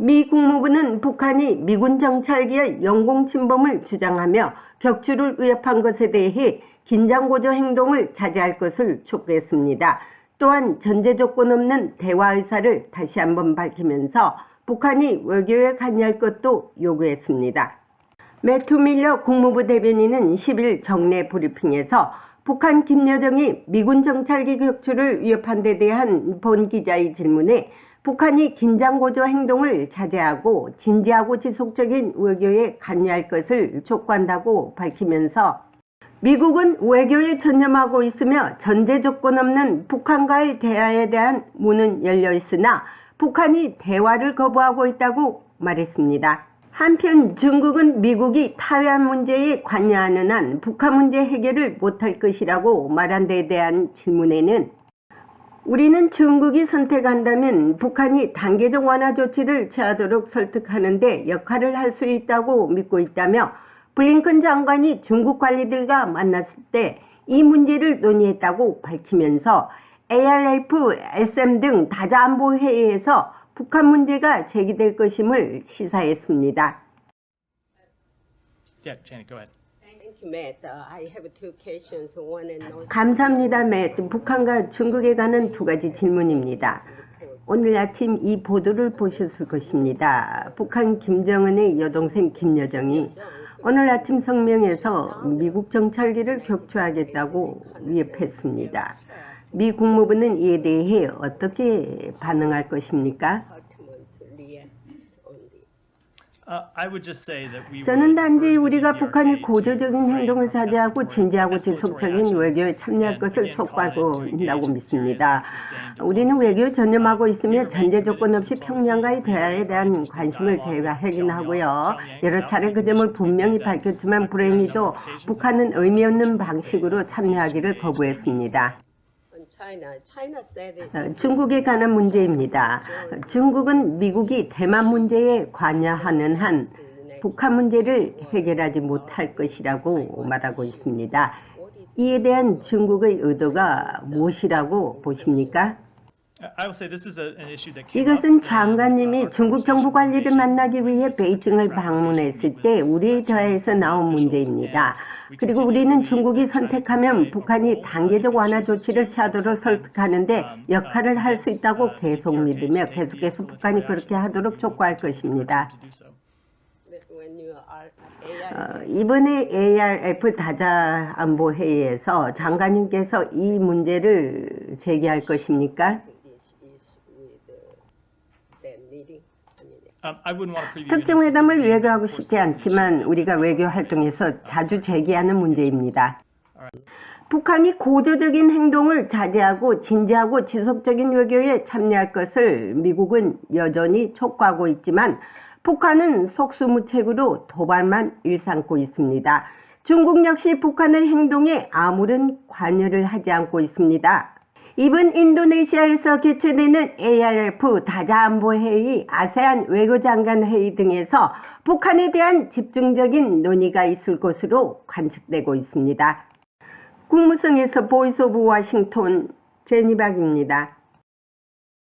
미 국무부는 북한이 미군 정찰기의 영공 침범을 주장하며 격추를 위협한 것에 대해 긴장고조 행동을 자제할 것을 촉구했습니다. 또한 전제 조건 없는 대화 의사를 다시 한번 밝히면서 북한이 외교에 관여할 것도 요구했습니다. 매튜 밀러 국무부 대변인은 10일 정례 브리핑에서 북한 김여정이 미군 정찰기 격추를 위협한 데 대한 본 기자의 질문에 북한이 긴장고조 행동을 자제하고 진지하고 지속적인 외교에 관여할 것을 촉구한다고 밝히면서 미국은 외교에 전념하고 있으며 전제 조건 없는 북한과의 대화에 대한 문은 열려 있으나 북한이 대화를 거부하고 있다고 말했습니다. 한편 중국은 미국이 타이완 문제에 관여하는 한 북한 문제 해결을 못할 것이라고 말한 데 대한 질문에는 우리는 중국이 선택한다면 북한이 단계적 완화 조치를 취하도록 설득하는 데 역할을 할 수 있다고 믿고 있다며 블링컨 장관이 중국 관리들과 만났을 때 이 문제를 논의했다고 밝히면서 ARF, SM 등 다자안보회의에서 북한 문제가 제기될 것임을 시사했습니다. Yeah, Janet, go ahead. Thank you, Matt. I have two questions. One and also. 감사합니다, 매트. 북한과 중국에 관한 두 가지 질문입니다. 오늘 아침 이 보도를 보셨을 것입니다. 북한 김정은의 여동생 김여정이 오늘 아침 성명에서 미국 정찰기를 격추하겠다고 위협했습니다. 미 국무부는 이에 대해 어떻게 반응할 것입니까? 저는 단지 우리가 북한이 고조적인 행동을 자제하고 진지하고 지속적인 외교에 참여할 것을 촉구하고 있다고 믿습니다. 우리는 외교에 전념하고 있으며 전제 조건 없이 평양과의 대화에 대한 관심을 제기하고요. 여러 차례 그 점을 분명히 밝혔지만 불행히도 북한은 의미 없는 방식으로 참여하기를 거부했습니다. 중국에 관한 문제입니다. 중국은 미국이 대만 문제에 관여하는 한 북한 문제를 해결하지 못할 것이라고 말하고 있습니다. 이에 대한 중국의 의도가 무엇이라고 보십니까? 이것은 장관님이 중국 정부 관리를 만나기 위해 베이징을 방문했을 때 우리의 대화에서 나온 문제입니다. 그리고 우리는 중국이 선택하면 북한이 단계적 완화 조치를 취하도록 설득하는 데 역할을 할 수 있다고 계속 믿으며 계속해서 북한이 그렇게 하도록 촉구할 것입니다. 이번에 ARF 다자안보회의에서 장관님께서 이 문제를 제기할 것입니까? 특정 회담을 외교하고 싶지 않지만 우리가 외교 활동에서 자주 제기하는 문제입니다. 북한이 고조적인 행동을 자제하고 진지하고 지속적인 외교에 참여할 것을 미국은 여전히 촉구하고 있지만 북한은 속수무책으로 도발만 일삼고 있습니다. 중국 역시 북한의 행동에 아무런 관여를 하지 않고 있습니다. 이번 인도네시아에서 개최되는 ARF 다자안보회의, 아세안 외교장관회의 등에서 북한에 대한 집중적인 논의가 있을 것으로 관측되고 있습니다. 국무성에서 보이스 오브 워싱턴 제니박입니다.